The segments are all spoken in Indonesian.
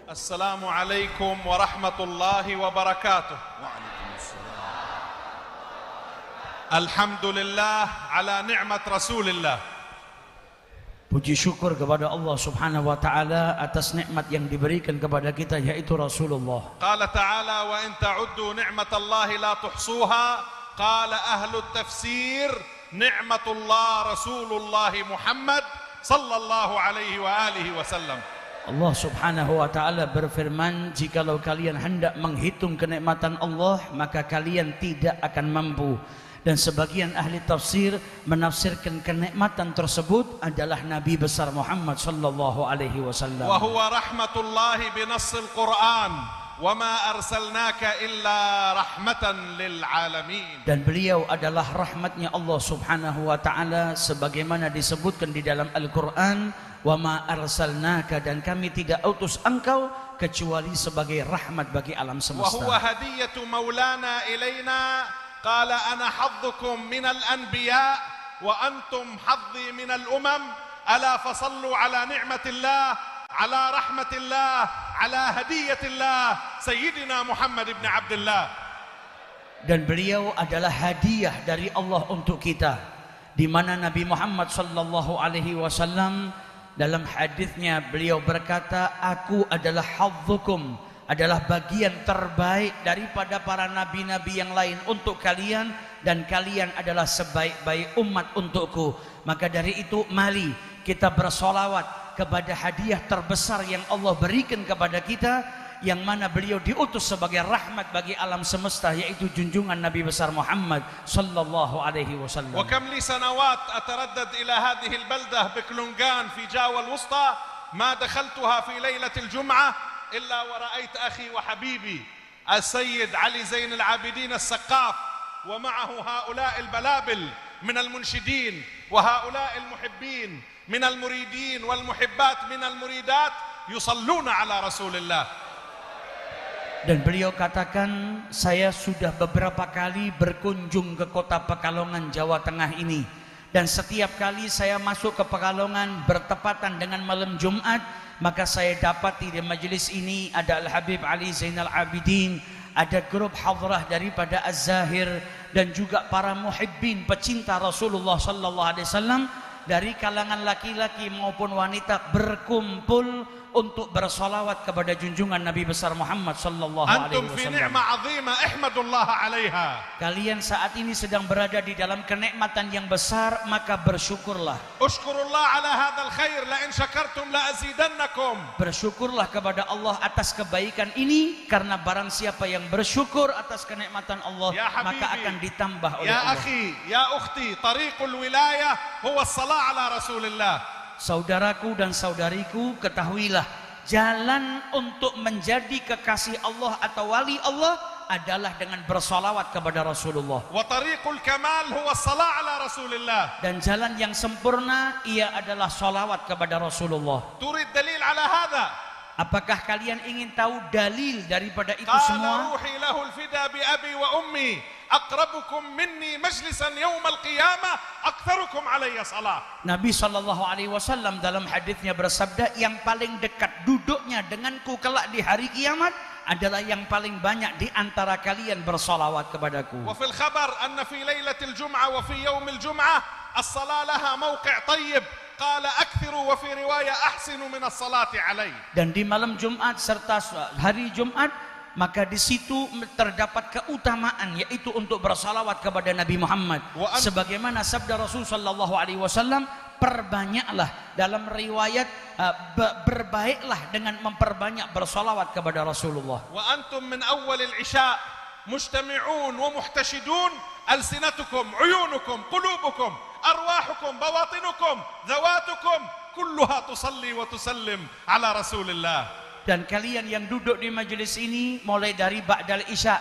السلام عليكم ورحمة الله وبركاته. وعليكم السلام. الحمد لله على نعمة رسول الله. Puji syukur kepada Allah Subhanahu wa taala atas nikmat yang diberikan kepada kita, yaitu Rasulullah. قال تعالى: وإن تعدوا نعمة الله لا تحصوها. قال أهل التفسير: نعمة الله رسول الله محمد صلى الله عليه وآله وسلم. Allah Subhanahu wa taala berfirman, jikalau kalian hendak menghitung kenikmatan Allah, maka kalian tidak akan mampu. Dan sebagian ahli tafsir menafsirkan kenikmatan tersebut adalah Nabi besar Muhammad sallallahu alaihi wasallam. وهو رحمة الله بنص القرآن وما أرسلناك إلا رحمة للعالمين. Dan beliau adalah rahmatnya Allah Subhanahu wa taala sebagaimana disebutkan di dalam Al-Qur'an, wa ma arsalnaka, dan kami tidak utus engkau kecuali sebagai rahmat bagi alam semesta. وهو هدية مولانا إلينا. قال أنا حظكم من الأنبياء وأنتم حظي من الأمم. ألا فصلوا على نعمة الله، على رحمة الله، على هدية الله سيدنا محمد بن عبد الله. Dan beliau adalah hadiah dari Allah untuk kita, di mana Nabi Muhammad sallallahu alaihi wasallam dalam hadisnya beliau berkata, aku adalah hadzukum, adalah bagian terbaik daripada para nabi-nabi yang lain untuk kalian, dan kalian adalah sebaik-baik umat untukku. Maka dari itu mari kita bersolawat kepada hadiah terbesar yang Allah berikan kepada kita, yang mana beliau diutus sebagai rahmat bagi alam semesta, yaitu junjungan Nabi besar Muhammad sallallahu alaihi wasallam. وكم لي سنوات أتردد إلى هذه البلدة بكلونغان في جاوة الوسطى، ما دخلتها في ليلة الجمعة إلا ورأيت أخي وحبيبي السيد علي زين العابدين السقاف، ومعه هؤلاء البلابل من المنشدين وهؤلاء المحبين من المريدين والمحبات من المريدات يصلون على رسول الله. Dan beliau katakan, saya sudah beberapa kali berkunjung ke kota Pekalongan, Jawa Tengah ini, dan setiap kali saya masuk ke Pekalongan bertepatan dengan malam Jumat, maka saya dapati di majelis ini ada Al-Habib Ali Zainal Abidin, ada grup hadrah daripada Az-Zahir, dan juga para muhibbin pecinta Rasulullah sallallahu alaihi wasallam dari kalangan laki-laki maupun wanita berkumpul untuk bersolawat kepada junjungan Nabi besar Muhammad sallallahu alaihi أنتم في wasallam. نعمة عظيمة احمدوا الله عليها. Kalian saat ini sedang berada di dalam kenikmatan yang besar, maka bersyukurlah. اشكروا الله على هذا الخير لئن شكرتم لأزيدنكم. Bersyukurlah kepada Allah atas kebaikan ini, karena barang siapa yang bersyukur atas kenikmatan Allah, Ya habibi, maka akan ditambah oleh يا Allah. أخي يا أختي طريق الولاية هو الصلاة على رسول الله. Saudaraku dan saudariku, ketahuilah, jalan untuk menjadi kekasih Allah atau wali Allah adalah dengan bersolawat kepada Rasulullah. وطريق الكمال هو الصلاة على رسول الله. Dan jalan yang sempurna ia adalah solawat kepada Rasulullah. تريد دليل على هذا؟ Apakah kalian ingin tahu dalil daripada itu قال semua? روحي له الفدا بأبي وأمي أقربكم مني مجلسا يوم القيامة أكثركم علي صلاة. Nabi SAW dalam hadisnya bersabda, yang paling dekat duduknya denganku kelak di hari kiamat adalah yang paling banyak di antara kalian bersolawat kepadaku. وفي الخبر أن في ليلة الجمعة وفي يوم الجمعة الصلاة لها موقع طيب. قال أكثروا وفي رواية أحسنوا من الصلاة علي. Dan di malam Jumat serta hari Jumat, maka di situ terdapat keutamaan, yaitu untuk bersalawat kepada Nabi Muhammad. Sebagaimana sabda Rasul sallallahu alaihi wasallam, perbanyaklah, dalam riwayat berbaiklah dengan memperbanyak bersalawat kepada Rasulullah. وأنتم من أول العشاء مجتمعون ومحتشدون، ألسنتكم عيونكم قلوبكم أرواحكم بواطنكم ذواتكم كلها تصلي وتسلم على رسول الله. Dan kalian yang duduk di majelis ini, mulai dari ba'dal isya,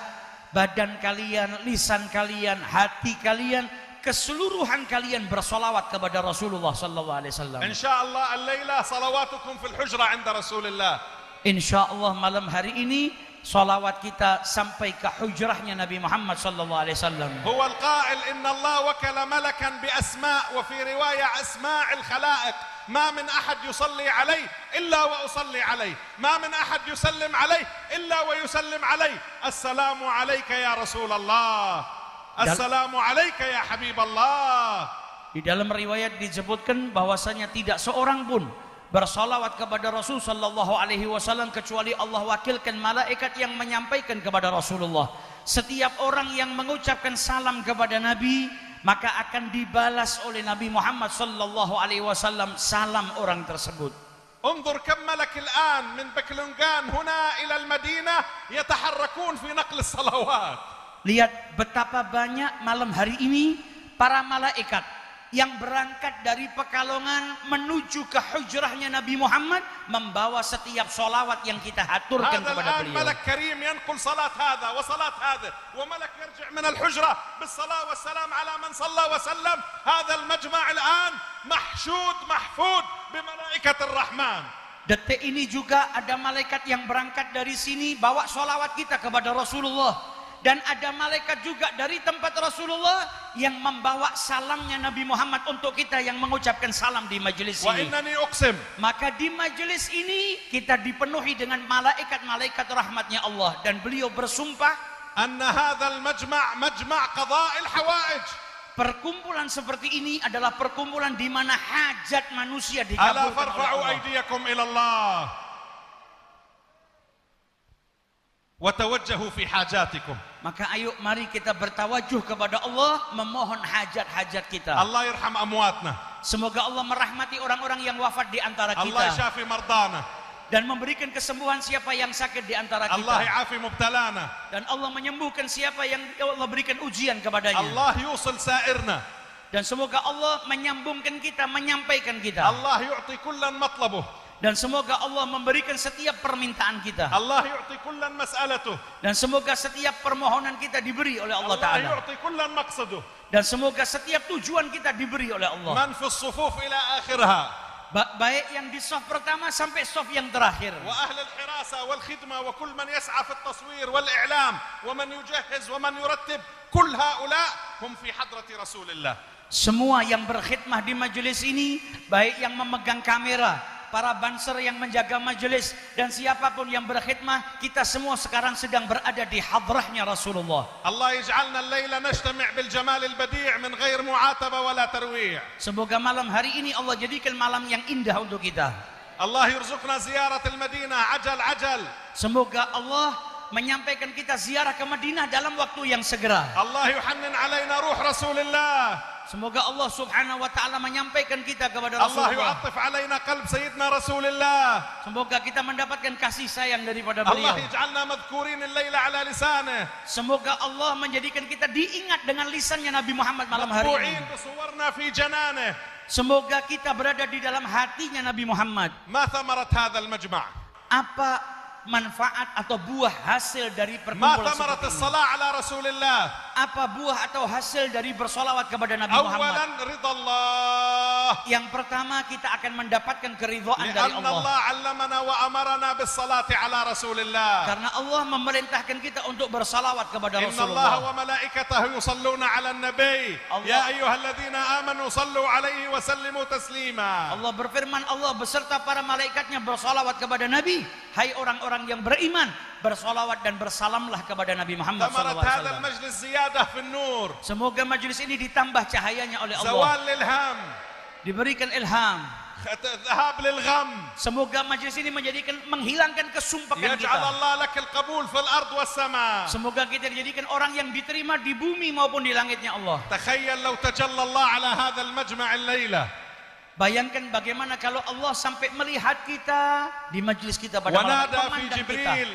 badan kalian, lisan kalian, hati kalian, keseluruhan kalian bersolawat kepada Rasulullah sallallahu alaihi wasallam. إن شاء الله الليلة صلواتكم في الحجرة عند رسول الله. Insya Allah malam hari ini salawat kita sampai ke hujrahnya Nabi Muhammad sallallahu alaihi wasallam. هو القائل إن الله وكل ملكا بأسماء وفي رواية أسماء الخلائق ما من أحد يصلي عليه إلا وأصلي عليه ما من أحد يسلم عليه إلا ويسلم عليه السلام عليك يا رسول الله السلام عليك يا حبيب الله. Di dalam riwayat disebutkan bahwasanya tidak seorang pun bersalawat kepada Rasul sallallahu alaihi wasallam kecuali Allah wakilkan malaikat yang menyampaikan kepada Rasulullah. Setiap orang yang mengucapkan salam kepada Nabi maka akan dibalas oleh Nabi Muhammad sallallahu alaihi wasallam salam orang tersebut. انظر كم ملك الآن من بكلونغان هنا إلى المدينة يتحركون في نقل الصلوات. Lihat betapa banyak malam hari ini para malaikat yang berangkat dari Pekalongan menuju ke hujrahnya Nabi Muhammad membawa setiap solawat yang kita haturkan هذا kepada الآن beliau. ملك كريم ينقل صلاة هذا وصلاة هذا وملك يرجع من الحجرة بالصلاة والسلام على من صلى وسلم. هذا المجمع الآن محشود محفود بملائكة الرحمن. Detik ini juga ada malaikat yang berangkat dari sini bawa solawat kita kepada Rasulullah. Dan ada malaikat juga dari tempat Rasulullah yang membawa salamnya Nabi Muhammad untuk kita yang mengucapkan salam di majelis ini. وإنني أقسم Maka di majelis ini kita dipenuhi dengan malaikat-malaikat rahmatnya Allah. Dan beliau bersumpah أن هذا المجمع مجمع قضاء الحوائج. perkumpulan seperti ini adalah perkumpulan di mana hajat manusia ألا dikabulkan oleh فارفعوا Allah. أيديكم إلى الله وتوجهوا في حاجاتكم. Maka ayo mari kita bertawajuh kepada Allah memohon hajat-hajat kita. الله يرحم أمواتنا. Semoga Allah merahmati orang-orang yang wafat di antara الله kita يشافي مرضانا. dan memberikan kesembuhan siapa yang sakit di antara الله kita. يعافي مبتلانا. Dan Allah menyembuhkan siapa yang Allah berikan ujian kepadanya. الله يوصل سائرنا. Dan semoga Allah menyambungkan kita, menyampaikan kita. الله يعطي كلا مطلبه. Dan semoga Allah memberikan setiap permintaan kita. الله يعطي كلا مسألته. Dan semoga setiap permohonan kita diberi oleh Allah الله Ta'ala. يعطي كلا مقصده. Dan semoga setiap tujuan kita diberi oleh Allah. من في الصفوف إلى آخرها. Baik yang di saf pertama sampai saf yang terakhir. وأهل الحراسة والخدمة وكل من يسعى في التصوير والإعلام ومن يجهز ومن يرتب كل هؤلاء هم في حضرة رسول الله. Semua yang berkhidmah di majelis ini, baik yang memegang kamera, para banser yang menjaga majelis, dan siapapun yang berkhidmah, kita semua sekarang sedang berada di hadrahnya Rasulullah. الله يجعلنا الليلة نجتمع بالجمال البديع من غير معاتبة ولا ترويع. Semoga malam hari ini Allah jadikan malam yang indah untuk kita. الله يرزقنا زيارة المدينة عجل عجل. Semoga Allah menyampaikan kita ziarah ke Madinah dalam waktu yang segera. الله يحنن علينا روح رسول الله. Semoga Allah subhanahu wa ta'ala menyampaikan kita kepada الله Rasulullah. يعطف علينا قلب سيدنا رسول الله. Semoga kita mendapatkan kasih sayang daripada الله beliau. يجعلنا مذكورين الليلة على لسانه. Semoga Allah menjadikan kita diingat dengan lisannya Nabi Muhammad malam hari ini. مطبوعين بصورنا في جنانه. Semoga kita berada di dalam hatinya Nabi Muhammad. ما ثمرة هذا المجمع؟ Apa manfaat atau buah hasil dari ما perkumpulan ثمرة seperti ini? الصلاة على رسول الله؟ Apa buah atau hasil dari bersolawat kepada Nabi Muhammad? أولا رضا الله. Yang pertama kita akan mendapatkan keridhaan dari لأن Allah. الله علمنا وأمرنا بالصلاة على رسول الله. Karena Allah memerintahkan kita untuk bersalawat kepada إن الله Rasulullah. وملائكته يصلون على النبي الله. يا أيها الذين آمنوا صلوا عليه وسلموا تسليما. Allah berfirman, Allah beserta para malaikatnya bersalawat kepada Nabi. Hai orang-orang yang beriman, bersalawat dan bersalamlah kepada Nabi Muhammad ثمرة هذا SAW. المجلس زيادة في النور. Semoga majelis ini ditambah cahayanya oleh Allah. زوال للهم. Diberikan ilham. ذهاب للغم. Semoga majelis ini menghilangkan kesumpakan يجعل kita. الله لك القبول في الأرض والسماء. Semoga kita dijadikan orang yang diterima di bumi maupun di langitnya Allah. تخيل لو تجلى الله على هذا المجمع الليلة Bayangkan bagaimana kalau Allah sampai melihat kita di majelis kita pada malam ونادى في memandang kita. جبريل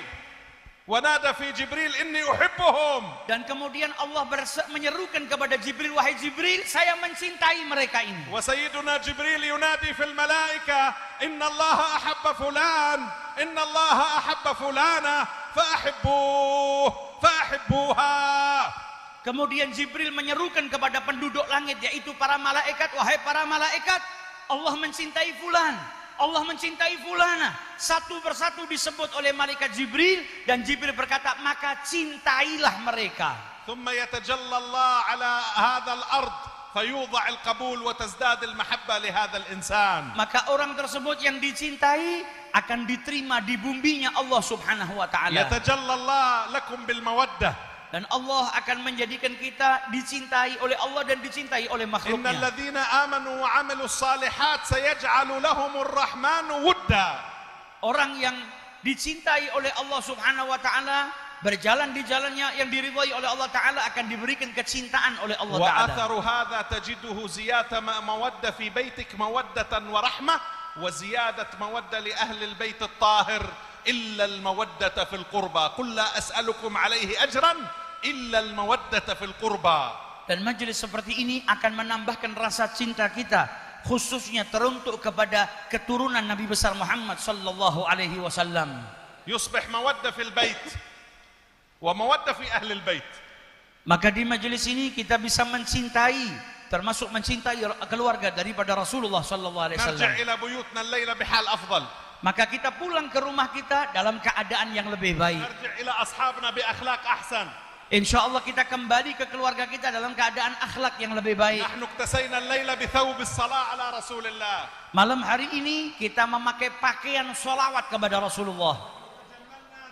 ونادى في جبريل إني أحبهم. Dan kemudian Allah menyerukan kepada Jibril, wahai Jibril, saya mencintai mereka ini. وسيدنا جبريل ينادي في الملائكة إن الله أحب فلان إن الله أحب فلانة فأحبوه فأحبوها. Kemudian Jibril menyerukan kepada penduduk langit, yaitu para malaikat, wahai para malaikat, Allah mencintai fulan, Allah mencintai fulana. Satu persatu disebut oleh malaikat Jibril dan Jibril berkata, maka cintailah mereka. ثم يتجلى الله على هذا الأرض فيوضع القبول وتزداد المحبة لهذا الإنسان. Maka orang tersebut yang dicintai akan diterima di buminya Allah Subhanahu wa taala. يتجلى الله لكم بالمودة. Dan Allah akan menjadikan kita dicintai oleh Allah dan dicintai oleh إن makhluknya. الذين آمنوا وعملوا الصالحات سيجعل لهم الرحمن ودا. Orang yang dicintai oleh Allah Subhanahu wa taala, berjalan di jalannya yang diridhai oleh Allah taala, akan diberikan kecintaan oleh Allah taala. وأثر هذا تجده زيادة مودة في بيتك مودة ورحمة وزيادة مودة لأهل البيت الطاهر إلا المودة في القربى قل لا أسألكم عليه أجرا إلا المودة في القربى. Dan majelis seperti ini akan menambahkan rasa cinta kita, khususnya teruntuk kepada keturunan Nabi besar Muhammad sallallahu alaihi wasallam. يصبح مودة في البيت ومودة في أهل البيت. Maka di majelis ini kita bisa mencintai, termasuk mencintai keluarga daripada Rasulullah sallallahu alaihi wasallam. نرجع إلى بيوتنا الليلة بحال أفضل. Maka kita pulang ke rumah kita dalam keadaan yang lebih baik. نرجع إلى أصحابنا بأخلاق أحسن. Insya Allah kita kembali ke keluarga kita dalam keadaan akhlak yang lebih baik. نحن اكتسينا الليلة بثوب الصلاة على رسول الله. Malam hari ini kita memakai pakaian sholawat kepada Rasulullah.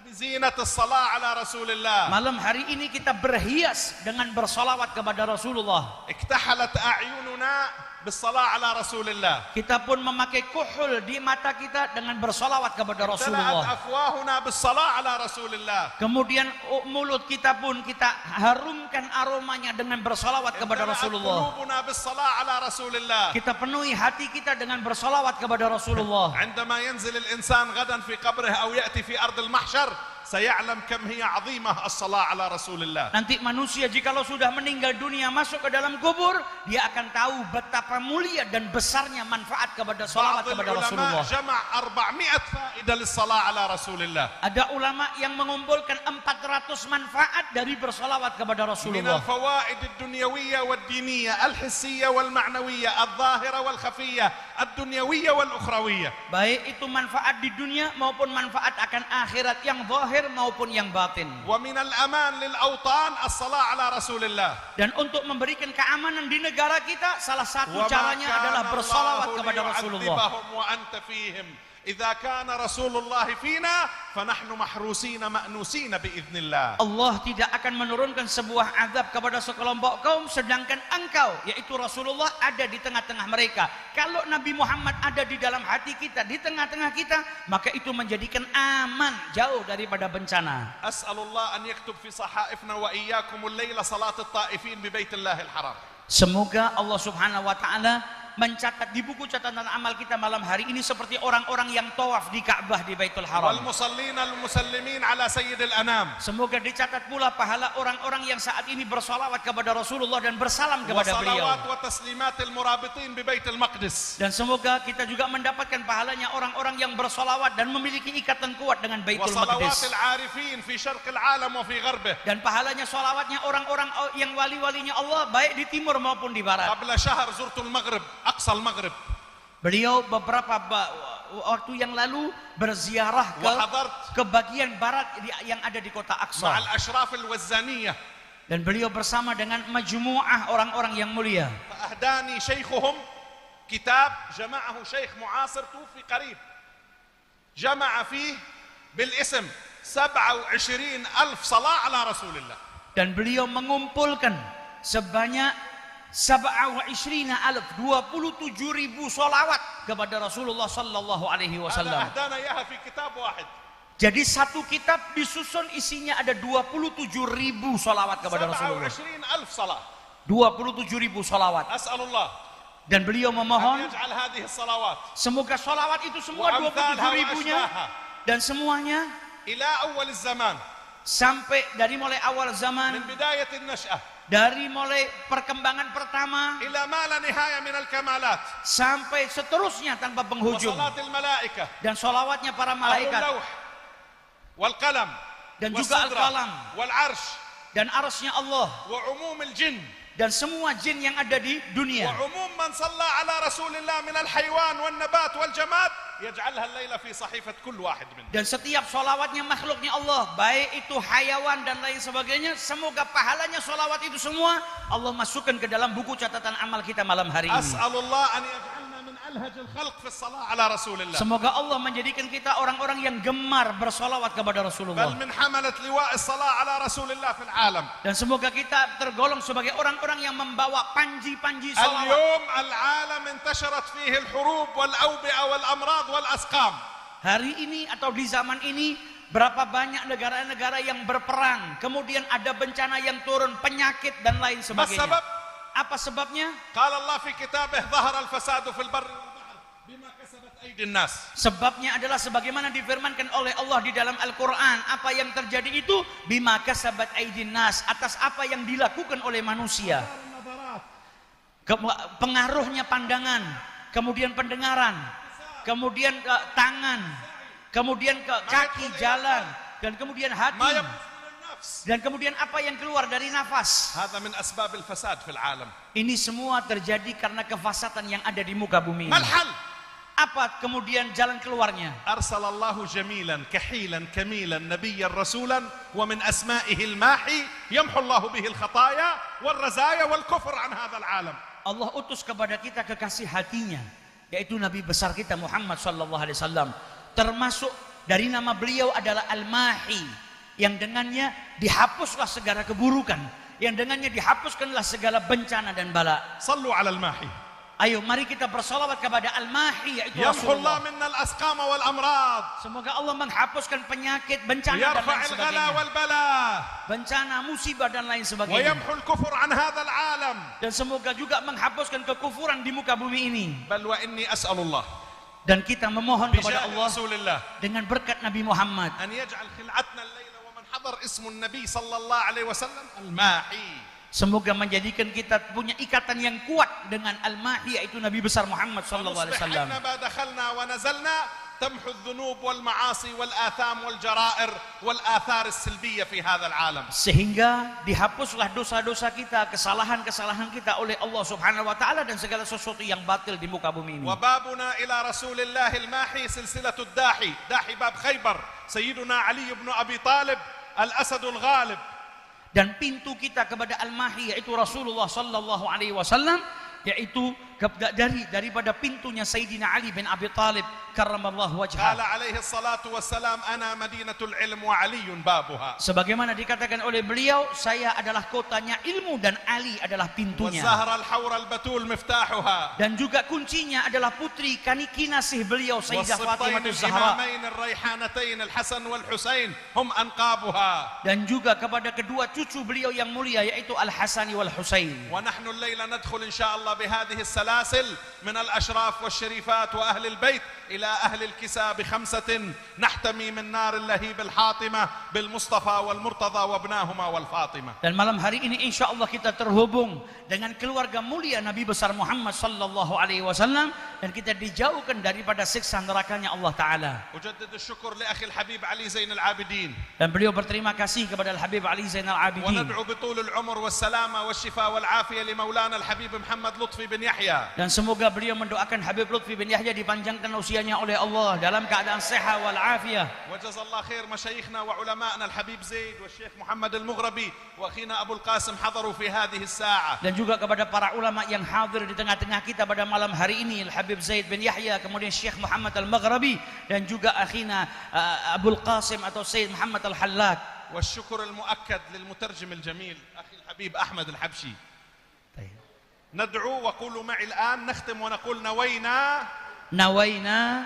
بزينة الصلاة على رسول الله. Malam hari ini kita berhias dengan bersolawat kepada Rasulullah. اكتحلت أعيننا بالصلاة على رسول الله. Kita pun memakai kuhul di mata kita dengan bersolawat kepada امتلأت Rasulullah. أفواهنا بالصلاة على رسول الله. Kemudian mulut kita pun kita harumkan aromanya dengan bersolawat kepada امتلأت Rasulullah. قلوبنا بالصلاة على رسول الله. Kita penuhi hati kita dengan bersolawat kepada Rasulullah. عندما ينزل الإنسان غدا في قبره أو يأتي في أرض المحشر سيعلم كم هي عظيمة الصلاة على رسول الله. Nanti manusia jikalau sudah meninggal dunia masuk ke dalam kubur, dia akan tahu betapa mulia dan besarnya manfaat kepada salawat بعض kepada العلماء Rasulullah. جمع 400 فائدة للصلاة على رسول الله. Ada ulama yang mengumpulkan 400 manfaat dari bersalawat kepada من Rasulullah. الفوائد الدنيوية والدينية الحسية والمعنوية الظاهرة والخفية الدنيوية والأخروية. Baik itu manfaat di dunia maupun manfaat akan akhirat yang zahir maupun yang batin. ومن الأمان للأوطان الصلاة على رسول الله. Dan untuk memberikan keamanan di negara kita, salah satu وما caranya كان adalah bersalawat الله kepada Rasulullah. ليعذبهم وأنت فيهم إذا كان رسول الله فينا فنحن محروسين مأنوسين بإذن الله. Allah tidak akan menurunkan sebuah azab kepada sekelompok kaum sedangkan engkau yaitu Rasulullah ada di tengah-tengah mereka. Kalau Nabi Muhammad ada di dalam hati kita, di tengah-tengah kita, maka itu menjadikan aman jauh daripada bencana. أسأل الله أن يكتب في صحائفنا وإياكم الليلة صلاة الطائفين ببيت الله الحرام. Semoga Allah Subhanahu wa taala mencatat di buku catatan amal kita malam hari ini seperti orang-orang yang tawaf di Ka'bah di Baitul Haram. والمصلين المسلمين على سيد الأنام. Semoga dicatat pula pahala orang-orang yang saat ini bersalawat kepada Rasulullah dan bersalam kepada beliau. وصلوات وتسليمات المرابطين ببيت المقدس. Dan semoga kita juga mendapatkan pahalanya orang-orang yang bersolawat dan memiliki ikatan kuat dengan Baitul وصلوات Maqdis. العارفين في شرق العالم وفي غربه. Dan pahalanya solawatnya orang-orang yang wali-walinya Allah baik di timur maupun di barat. قبل شهر زرت المغرب أقصى المغرب. Beliau beberapa waktu yang lalu berziarah ke bagian barat yang ada di kota مع Aqsa. الأشراف الوزانية. Dan beliau bersama dengan majmu'ah orang-orang yang mulia. فأهداني شيخهم كتاب جمعه شيخ معاصر توفي قريب. جمع فيه بالاسم 27,000 صلاة على رسول الله. Dan beliau mengumpulkan sebanyak 27,000 solawat kepada Rasulullah sallallahu alaihi هذا wasallam. أهدانا إياها في كتاب واحد. Jadi satu kitab disusun isinya ada 27,000 solawat kepada Rasulullah. 27,000 صلاة. 27,000 solawat. أسأل الله Dan beliau أن memohon يجعل هذه الصلوات semoga solawat itu semua 27,000-nya dan semuanya إلى أول الزمان sampai dari mulai awal zaman, من بداية النشأة dari mulai perkembangan pertama إلى ما لا نهاية من الكمالات sampai seterusnya tanpa penghujung. وصلاة الملائكة Dan solawatnya para أهل malaikat اللوح والقلم dan juga والسدرة al-qalam والعرش dan arsy-Nya Allah وعموم الجن dan semua jin yang ada di dunia. وعموم من صلى على رسول الله من الحيوان والنبات والجماد يجعلها الليلة في صحيفة كل واحد منهم. Dan setiap solawatnya makhluknya Allah, baik itu hayawan dan lain sebagainya, semoga pahalanya solawat itu semua Allah masukkan ke dalam buku catatan amal kita malam hari ini. أسأل الله أن يجعلنا من ألهج الخلق في الصلاة على رسول الله. Semoga Allah menjadikan kita orang-orang yang gemar bersolawat kepada Rasulullah. بل من حملة لواء الصلاة على رسول الله في العالم. Dan semoga kita tergolong sebagai orang-orang yang membawa panji-panji solawat. اليوم العالم انتشرت فيه الحروب والأوبئة والأمراض والأسقام. Hari ini atau di zaman ini berapa banyak negara-negara yang berperang, kemudian ada bencana yang turun, penyakit dan lain sebagainya. السبب؟ Apa sebabnya? قال الله في كتابه ظهر الفساد في البر والبحر بما كسبت أيدي الناس. Sebabnya adalah sebagaimana difirmankan oleh Allah di dalam Al-Quran. Apa yang terjadi itu bima kasabat aydin nas, atas apa yang dilakukan oleh manusia. Pengaruhnya pandangan, kemudian pendengaran, kemudian tangan, kemudian kaki jalan, dan kemudian hati, ما يمس من النفس. dan kemudian apa yang keluar dari nafas. هذا من أسباب الفساد في العالم. Ini semua terjadi karena kefasatan yang ada di muka bumi ما ini. الحل؟ Apa kemudian jalan keluarnya? أرسل الله جميلا كحيلا كميلا نبيا رسولا ومن أسمائه الماحي يمحو الله به الخطايا والرزايا والكفر عن هذا العالم. Allah utus kepada kita kekasih hatinya, yaitu Nabi besar kita Muhammad sallallahu alaihi wasallam. Termasuk dari nama beliau adalah Al-Mahi, yang dengannya dihapuslah segala keburukan, yang dengannya dihapuskanlah segala bencana dan bala. صلوا على الماحي. Ayo mari kita bersolawat kepada Al-Mahi, yaitu يمحو الله Rasulullah. منا الأسقام والأمراض Semoga Allah menghapuskan penyakit, bencana dan ويرفع lain الغلا sebagainya. والبلاء Bencana, musibah dan lain sebagainya. ويمحو الكفر عن هذا العالم. Dan semoga juga menghapuskan kekufuran di muka bumi ini. بل وإني أسأل الله Dan kita memohon kepada بجاه Allah رسول الله dengan berkat Nabi Muhammad, أن يجعل خلعتنا الليلة ومن حضر اسم النبي صلى الله عليه وسلم الماحي. semoga menjadikan kita punya ikatan yang kuat dengan Al-Mahi, yaitu Nabi besar Muhammad sallallahu alaihi ونصبح wasallam. أينما دخلنا ونزلنا تمحو الذنوب والمعاصي والآثام والجرائر والآثار السلبية في هذا العالم. Sehingga dihapuslah dosa-dosa kita, kesalahan-kesalahan kita oleh Allah Subhanahu wa taala, dan segala sesuatu yang batil di muka bumi ini. وبابنا إلى رسول الله الماحي سلسلة الداحي، داحي باب خيبر، سيدنا علي بن أبي طالب الأسد الغالب. Dan pintu kita kepada Al-Mahi, yaitu Rasulullah sallallahu alaihi wasallam, yaitu daripada pintunya Sayyidina Ali bin Abi Talib karramallahu قال wajhah. عليه الصلاة والسلام أنا مدينة العلم وعلي بابها. Sebagaimana dikatakan oleh beliau, saya adalah kotanya ilmu dan Ali adalah pintunya. والزهرة الحورة البتول مفتاحها. Dan juga kuncinya adalah putri kinasih beliau Sayyidah والصبطين Fatimah Zahra. الإمامين الريحانتين الحسن والحسين هم أنقابها. Dan juga kepada kedua cucu beliau yang mulia, yaitu Al-Hasani wal Husain. ونحن الليلة ندخل إن شاء الله بهذه السلاسل من الأشراف والشريفات وأهل البيت إلى أهل الكساء ب5 نحتمي من نار اللهيب الحاطمة بالمصطفى والمرتضى وابناهما والفاطمة. Dan malam hari ini insya Allah kita terhubung dengan keluarga mulia Nabi besar Muhammad sallallahu alaihi wasallam, dan kita dijauhkan daripada siksa nerakanya Allah Ta'ala. أجدد الشكر لأخي الحبيب علي زين العابدين. Dan beliau berterima kasih kepada Al-Habib Ali Zainal Abidin. وندعو بطول العمر والسلامة والشفاء والعافية لمولانا الحبيب محمد لطفي بن يحيى. Dan semoga beliau mendoakan Habib Lutfi bin Yahya dipanjangkan usianya oleh Allah dalam keadaan sehat wal afiyah. وجزا الله خير مشايخنا وعلمائنا الحبيب زيد والشيخ محمد المغربي وأخينا أبو القاسم حضروا في هذه الساعة. Dan juga kepada para ulama yang hadir di tengah-tengah kita pada malam hari ini, Al-Habib Zaid bin Yahya, kemudian Syekh Muhammad Al-Maghrabi, dan juga akhina Abul Qasim atau Sayyid Muhammad Al-Hallak. والشكر المؤكد للمترجم الجميل أخي الحبيب أحمد الحبشي. ندعو وقولوا معي الآن نختم ونقول نوينا. Nawaina,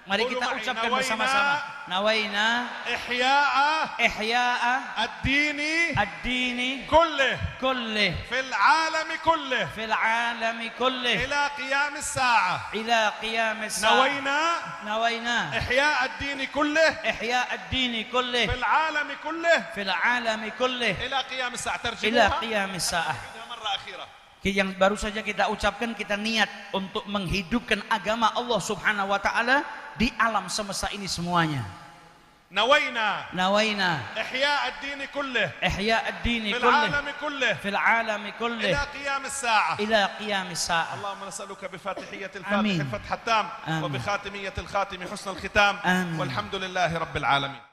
mari Qulu kita ma'i, ucapkan nawaina. bersama-sama. Nawaina إحياء ihya'a الدين ad-dini كله kullih في العالم كله fil alami kullih إلى قيام الساعة. ila qiyamis sa'ah. نوينا Nawaina إحياء الدين كله ihya' ad-dini kullih في العالم كله fil alami kullih إلى قيام الساعة. ila ترجموها qiyamis sa'ah. مرة أخيرة. Yang baru saja kita ucapkan, kita niat untuk menghidupkan agama Allah Subhanahu wa taala di alam semesta ini semuanya. نوينا إحياء الدين كله إحياء الدين في كله العالم كله في العالم إلى كله قيام الساعة. إلى قيام الساعة. اللهم نسألك بفاتحية آمين. الفاتح الفتح التام آمين. وبخاتمية الخاتم حسن الختام آمين. والحمد لله رب العالمين.